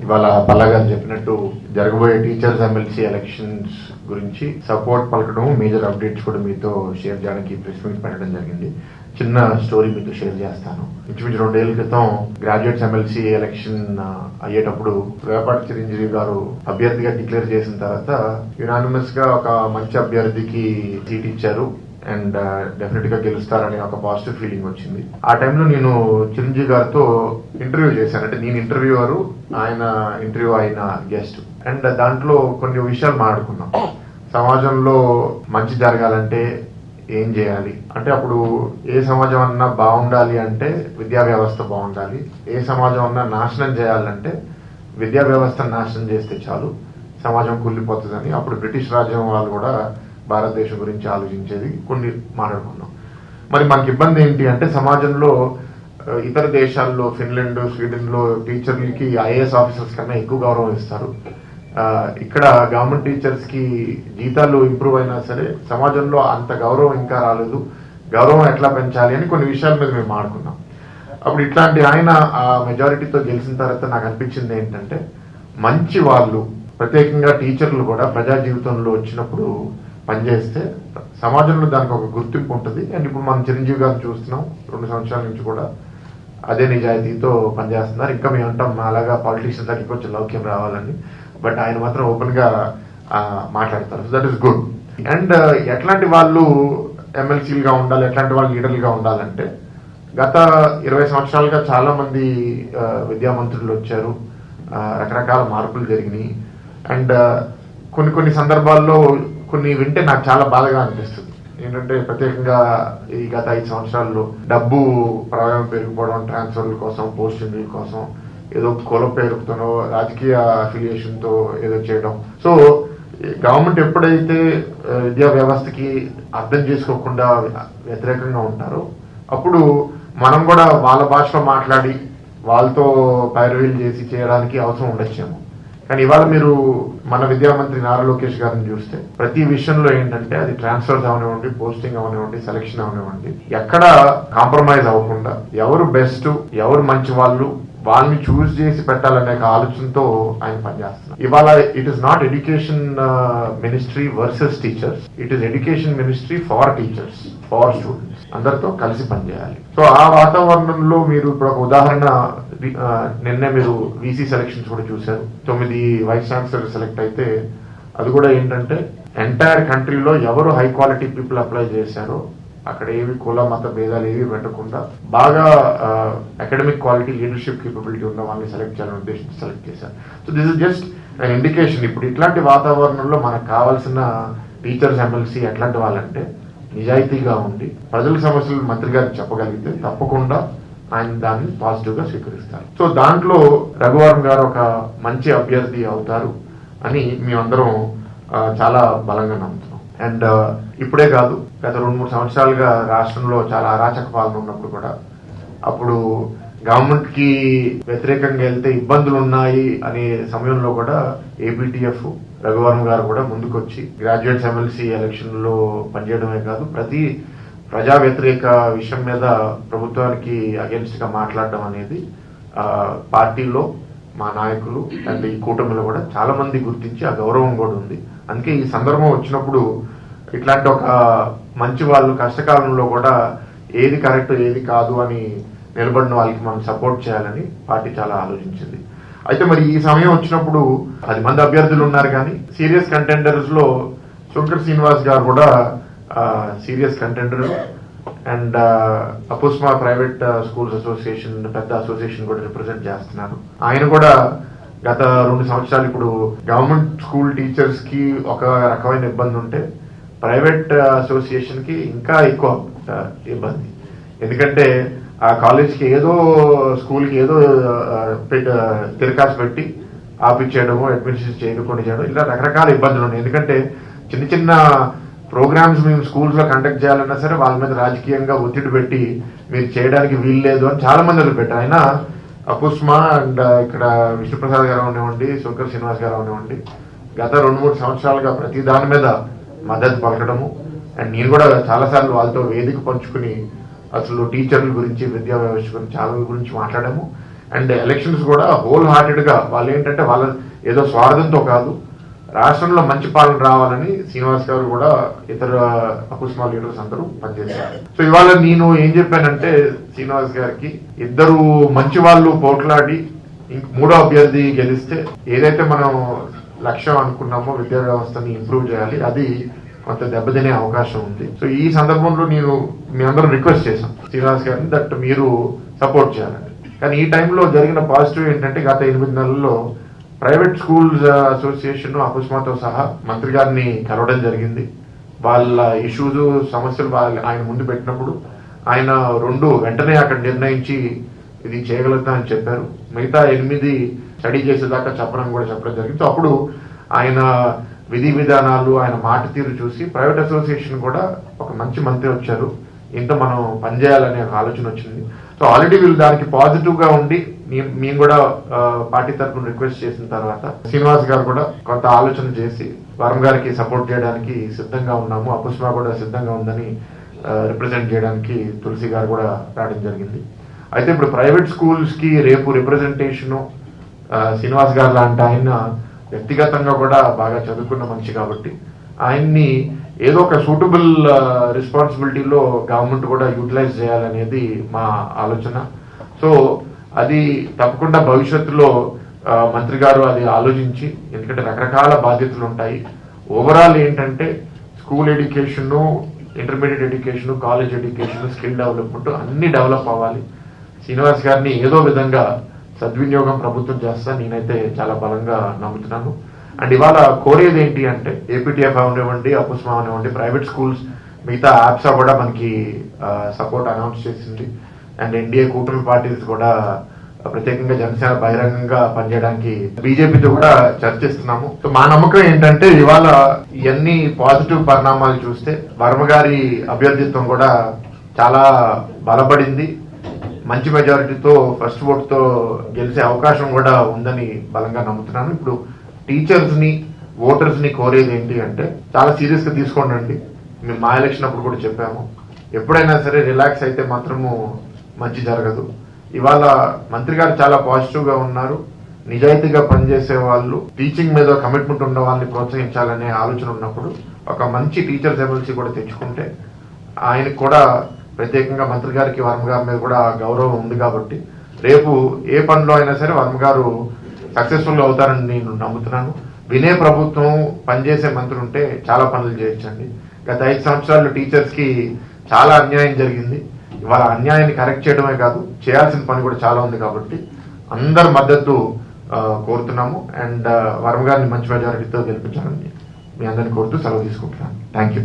ఇవాళ పల్లా గారు చెప్పినట్టు జరగబోయే టీచర్స్ ఎమ్మెల్సీ ఎలక్షన్స్ గురించి సపోర్ట్ పలకడం, మేజర్ అప్డేట్స్ కూడా మీతో షేర్ చేయడానికి ప్రెస్ మీట్ పెట్టడం జరిగింది. చిన్న స్టోరీ మీతో షేర్ చేస్తాను. ఇంచుమించు 2 ఏళ్ల క్రితం గ్రాడ్యుయేట్స్ ఎమ్మెల్సీ ఎలక్షన్ అయ్యేటప్పుడు వేపాటి చిరంజీవి గారు అభ్యర్థిగా డిక్లేర్ చేసిన తర్వాత యునానిమస్ గా ఒక మంచి అభ్యర్థికి సీట్ ఇచ్చారు అండ్ డెఫినెట్ గా గెలుస్తారనే ఒక పాజిటివ్ ఫీలింగ్ వచ్చింది. ఆ టైంలో నేను చిరంజీవి గారితో ఇంటర్వ్యూ చేశాను. అంటే నేను ఇంటర్వ్యూవర్, ఆయన ఇంటర్వ్యూ అయిన గెస్ట్. అండ్ దాంట్లో కొన్ని విషయాలు మాట్లాడుకున్నాం. సమాజంలో మంచి జరగాలంటే ఏం చేయాలి అంటే, అప్పుడు ఏ సమాజం అన్నా బాగుండాలి అంటే విద్యా వ్యవస్థ బాగుండాలి, ఏ సమాజం అన్నా నాశనం చేయాలంటే విద్యా వ్యవస్థను నాశనం చేస్తే చాలు, సమాజం కూలిపోతుందని అప్పుడు బ్రిటిష్ రాజ్యం వాళ్ళు కూడా భారతదేశం గురించి ఆలోచించేది. కొన్ని మాట్లాడుకున్నాం. మరి మనకి ఇబ్బంది ఏంటి అంటే, సమాజంలో ఇతర దేశాల్లో ఫిన్లాండ్, స్వీడన్ లో టీచర్లకి ఐఏఎస్ ఆఫీసర్స్ కన్నా ఎక్కువ గౌరవం ఇస్తారు. ఇక్కడ గవర్నమెంట్ టీచర్స్ కి జీతాలు ఇంప్రూవ్ అయినా సరే సమాజంలో అంత గౌరవం ఇంకా రాలేదు. గౌరవం ఎట్లా పెంచాలి అని కొన్ని విషయాల మీద మేము మాట్లాడుకున్నాం. అప్పుడు ఇట్లాంటి ఆయన ఆ మెజారిటీతో గెలిచిన తర్వాత నాకు అనిపించింది ఏంటంటే, మంచి వాళ్ళు, ప్రత్యేకంగా టీచర్లు కూడా ప్రజా జీవితంలో వచ్చినప్పుడు పనిచేస్తే సమాజంలో దానికి ఒక గుర్తింపు ఉంటుంది. అండ్ ఇప్పుడు మనం చిరంజీవి గారిని చూస్తున్నాం, 2 సంవత్సరాల నుంచి కూడా అదే నిజాయితీతో పనిచేస్తున్నారు. ఇంకా మేము అంటాం అలాగా పాలిటీషియన్స్ దగ్గరికి కొంచెం లౌక్యం రావాలని, బట్ ఆయన మాత్రం ఓపెన్ గా మాట్లాడతారు. So that is good. And ఎట్లాంటి వాళ్ళు ఎమ్మెల్సీలుగా ఉండాలి, ఎట్లాంటి వాళ్ళు లీడర్లుగా ఉండాలంటే, గత 20 సంవత్సరాలుగా చాలా మంది విద్యామంత్రులు వచ్చారు, రకరకాల మార్పులు జరిగినాయి. అండ్ కొన్ని సందర్భాల్లో కొన్ని వింటే నాకు చాలా బాధగా అనిపిస్తుంది. ఏంటంటే, ప్రత్యేకంగా ఈ గత 5 సంవత్సరాల్లో డబ్బు ప్రవాహం పెరిగిపోవడం, ట్రాన్స్ఫర్ల కోసం, పోస్టింగ్ల కోసం, ఏదో కుల పేరుతోనో రాజకీయ అఫిలియేషన్ తో ఏదో చేయడం. సో గవర్నమెంట్ ఎప్పుడైతే విద్యా వ్యవస్థకి అర్థం చేసుకోకుండా వ్యతిరేకంగా ఉంటారో అప్పుడు మనం కూడా వాళ్ళ భాషలో మాట్లాడి వాళ్ళతో పైరవీలు చేసి చేయడానికి అవసరం ఉండొచ్చేమో. కానీ ఇవాళ మీరు మన విద్యామంత్రి నారా లోకేష్ గారిని చూస్తే ప్రతి విషయంలో ఏంటంటే, అది ట్రాన్స్ఫర్స్ అవనివ్వండి, పోస్టింగ్ అవనివ్వండి, సెలక్షన్ అవనివ్వండి, ఎక్కడ కాంప్రమైజ్ అవ్వకుండా ఎవరు బెస్ట్, ఎవరు మంచి వాళ్ళు, వాళ్ళని చూస్ చేసి పెట్టాలనే ఆలోచనతో ఆయన పనిచేస్తున్నారు. ఇవాళ it is not education ministry versus teachers, it is education ministry for teachers, for students, అందరితో కలిసి పనిచేయాలి. సో ఆ వాతావరణంలో మీరు ఇప్పుడు ఒక ఉదాహరణ, నిన్నే మీరు వీసీ సెలక్షన్స్ కూడా చూశారు. 9 వైస్ ఛాన్సలర్ సెలెక్ట్ అయితే అది కూడా ఏంటంటే, ఎంటైర్ కంట్రీలో ఎవరు హై క్వాలిటీ పీపుల్ అప్లై చేశారో అక్కడ ఏవి కుల మత భేదాలు ఏవి పెట్టకుండా బాగా అకాడమిక్ క్వాలిటీ, లీడర్షిప్ కేపబిలిటీ ఉన్న వాళ్ళని సెలెక్ట్ చేయాలని ఉద్దేశించి సెలెక్ట్ చేశారు. So this is just an indication. ఇప్పుడు ఇట్లాంటి వాతావరణంలో మనకు కావాల్సిన టీచర్స్ ఎమ్మెల్సీ ఎట్లాంటి వాళ్ళంటే, నిజాయితీగా ఉండి ప్రజల సమస్యలు మంత్రి గారికి చెప్పగలిగితే తప్పకుండా ఆయన దాన్ని పాజిటివ్ గా స్వీకరిస్తారు. సో దాంట్లో రఘువరన్ గారు ఒక మంచి అభ్యర్థి అవుతారు అని మేమందరం చాలా బలంగా నమ్ముతున్నాం. అండ్ ఇప్పుడే కాదు, గత 2-3 సంవత్సరాలుగా రాష్ట్రంలో చాలా అరాచక పాలన ఉన్నప్పుడు కూడా, అప్పుడు గవర్నమెంట్ కి వ్యతిరేకంగా వెళ్తే ఇబ్బందులు ఉన్నాయి అనే సమయంలో కూడా ఏపీటీఎఫ్ రఘువరన్ గారు కూడా ముందుకొచ్చి గ్రాడ్యుయేట్స్ ఎమ్మెల్సీ ఎలక్షన్ లో పనిచేయడమే కాదు, ప్రతి ప్రజా వ్యతిరేక విషయం మీద ప్రభుత్వానికి అగెన్స్ట్ గా మాట్లాడడం అనేది పార్టీలో మా నాయకులు అండ్ ఈ కూటమిలో కూడా చాలా మంది గుర్తించి ఆ గౌరవం కూడా ఉంది. అందుకే ఈ సందర్భం వచ్చినప్పుడు ఇట్లాంటి ఒక మంచి వాళ్ళు కష్టకాలంలో కూడా ఏది కరెక్ట్ ఏది కాదు అని నిలబడిన వాళ్ళకి మనం సపోర్ట్ చేయాలని పార్టీ చాలా ఆలోచించింది. అయితే మరి ఈ సమయం వచ్చినప్పుడు 10 మంది అభ్యర్థులు ఉన్నారు, కానీ సీరియస్ కంటెండర్స్ లో శంకర్ శ్రీనివాస్ గారు కూడా serious contender. And అపుస్మా private schools association, పెద్ద అసోసియేషన్ కూడా రిప్రజెంట్ చేస్తున్నారు. ఆయన కూడా గత 2 సంవత్సరాలు, ఇప్పుడు గవర్నమెంట్ స్కూల్ టీచర్స్ కి ఒక రకమైన ఇబ్బంది ఉంటే ప్రైవేట్ అసోసియేషన్ కి ఇంకా ఎక్కువ ఇబ్బంది. ఎందుకంటే ఆ కాలేజ్ కి ఏదో, స్కూల్ కి ఏదో తిరకాసు పెట్టి ఆపిచ్చేయడము, అడ్మినిస్ట్రేషన్ చేయడం, ఇలా రకరకాల ఇబ్బందులు ఉన్నాయి. ఎందుకంటే చిన్న చిన్న ప్రోగ్రామ్స్ మేము స్కూల్స్ లో కండక్ట్ చేయాలన్నా సరే వాళ్ళ మీద రాజకీయంగా ఒత్తిడి పెట్టి మీరు చేయడానికి వీల్లేదు అని చాలా మంది పెట్టారు. అయినా అపుస్మా అండ్ ఇక్కడ విష్ణుప్రసాద్ గారు అవనివ్వండి, శంకర్ శ్రీనివాస్ గారు అవనివ్వండి, గత 2-3 సంవత్సరాలుగా ప్రతి దాని మీద మద్దతు పలకడము. అండ్ నేను కూడా చాలా సార్లు వాళ్ళతో వేదిక పంచుకుని అసలు టీచర్ల గురించి, విద్యా వ్యవస్థ గురించి, చాలా గురించి మాట్లాడాము. అండ్ ఎలక్షన్స్ కూడా హోల్ హార్టెడ్ గా వాళ్ళు ఏంటంటే వాళ్ళ ఏదో స్వార్థంతో కాదు, రాష్ట్రంలో మంచి పాలన రావాలని శ్రీనివాస్ గారు కూడా ఇతర అకుస్మా లీడర్స్ అందరూ పనిచేశారు. సో ఇవాళ నేను ఏం చెప్పానంటే శ్రీనివాస్ గారికి, ఇద్దరు మంచి వాళ్ళు పోట్లాడి మూడో అభ్యర్థి గెలిస్తే ఏదైతే మనం లక్ష్యం అనుకున్నామో విద్యా వ్యవస్థని ఇంప్రూవ్ చేయాలి, అది కొంత దెబ్బతినే అవకాశం ఉంది. సో ఈ సందర్భంలో నేను మీ అందరూ రిక్వెస్ట్ చేశాం శ్రీనివాస్ గారిని దట్ మీరు సపోర్ట్ చేయాలని. కానీ ఈ టైంలో జరిగిన పాజిటివ్ ఏంటంటే గత 8 నెలల్లో ప్రైవేట్ స్కూల్స్ అసోసియేషన్ అకుస్మాతో సహా మంత్రి గారిని కలవడం జరిగింది. వాళ్ళ ఇష్యూస్ సమస్యలు ఆయన ముందు పెట్టినప్పుడు ఆయన వెంటనే అక్కడ నిర్ణయించి ఇది చేయగలుగుతామని చెప్పారు. మిగతా 8 స్టడీ చేసేదాకా చెప్పడం జరిగింది. సో అప్పుడు ఆయన విధి విధానాలు, ఆయన మాట తీరు చూసి ప్రైవేట్ అసోసియేషన్ కూడా ఒక మంచి మంత్రి వచ్చారు, ఇంత మనం పనిచేయాలనే ఒక ఆలోచన వచ్చింది. సో ఆల్రెడీ వీళ్ళు దానికి పాజిటివ్ గా ఉండి మేము కూడా పార్టీ తరఫున రిక్వెస్ట్ చేసిన తర్వాత శ్రీనివాస్ గారు కూడా కొంత ఆలోచన చేసి వరం గారికి సపోర్ట్ చేయడానికి సిద్ధంగా ఉన్నాము, అకుస్మా కూడా సిద్ధంగా ఉందని రిప్రజెంట్ చేయడానికి తులసి గారు కూడా రావడం జరిగింది. అయితే ఇప్పుడు ప్రైవేట్ స్కూల్స్ కి రేపు రిప్రజెంటేషన్ శ్రీనివాస్ గారు లాంటి ఆయన వ్యక్తిగతంగా కూడా బాగా చదువుకున్న మనిషి కాబట్టి ఆయన్ని ఏదో ఒక సూటబుల్ రెస్పాన్సిబిలిటీలో గవర్నమెంట్ కూడా యూటిలైజ్ చేయాలనేది మా ఆలోచన. సో అది తప్పకుండా భవిష్యత్తులో మంత్రి గారు అది ఆలోచించి, ఎందుకంటే రకరకాల బాధ్యతలు ఉంటాయి. ఓవరాల్ ఏంటంటే school education, intermediate education, college education, skill development అన్ని డెవలప్ అవ్వాలి. శ్రీనివాస్ గారిని ఏదో విధంగా సద్వినియోగం ప్రభుత్వం చేస్తా నేనైతే చాలా బలంగా నమ్ముతున్నాను. అండ్ ఇవాళ కోరేది ఏంటి అంటే ఏపీటీఎఫ్ అవనివ్వండి, అకుస్మా అవనివ్వండి, ప్రైవేట్ స్కూల్స్ మిగతా యాప్స్ కూడా మనకి సపోర్ట్ అనౌన్స్ చేసింది. అండ్ ఎన్డీఏ కూటమి పార్టీస్ కూడా ప్రత్యేకంగా జనసేన బహిరంగంగా పనిచేయడానికి బీజేపీతో కూడా చర్చిస్తున్నాము. సో మా నమ్మకం ఏంటంటే ఇవాళ ఇవన్నీ పాజిటివ్ పరిణామాలు చూస్తే వర్మ గారి అభ్యర్థిత్వం కూడా చాలా బలపడింది. మంచి మెజారిటీతో ఫస్ట్ ఓట్ తో గెలిచే అవకాశం కూడా ఉందని బలంగా నమ్ముతున్నాను. ఇప్పుడు టీచర్స్ ని, ఓటర్స్ ని కోరేది ఏంటి అంటే చాలా సీరియస్ గా తీసుకోండి. మేము మా ఎలక్షన్ అప్పుడు కూడా చెప్పాము, ఎప్పుడైనా సరే రిలాక్స్ అయితే మాత్రము మంచి జరగదు. ఇవాళ మంత్రి గారు చాలా పాజిటివ్ గా ఉన్నారు. నిజాయితీగా పనిచేసే వాళ్ళు, టీచింగ్ మీద కమిట్మెంట్ ఉన్న వాళ్ళని ప్రోత్సహించాలనే ఆలోచన ఉన్నప్పుడు ఒక మంచి టీచర్స్ ఎమ్మెల్సీ కూడా తెచ్చుకుంటే ఆయనకు కూడా ప్రత్యేకంగా మంత్రి గారికి వర్మ గారి మీద కూడా గౌరవం ఉంది కాబట్టి రేపు ఏ పనిలో అయినా సరే వర్మ గారు సక్సెస్ఫుల్ అవుతారని నేను నమ్ముతున్నాను. వినే ప్రభుత్వం, పనిచేసే మంత్రులు ఉంటే చాలా పనులు చేయొచ్చండి. గత 5 సంవత్సరాలు టీచర్స్ కి చాలా అన్యాయం జరిగింది. ఇవాళ అన్యాయాన్ని కరెక్ట్ చేయడమే కాదు, చేయాల్సిన పని కూడా చాలా ఉంది కాబట్టి అందరి మద్దతు కోరుతున్నాము. అండ్ వర్మ గారిని మంచి మెజారిటీతో గెలిపించాలని మీ అందరిని కోరుతూ సెలవు తీసుకుంటున్నాను. Thank you.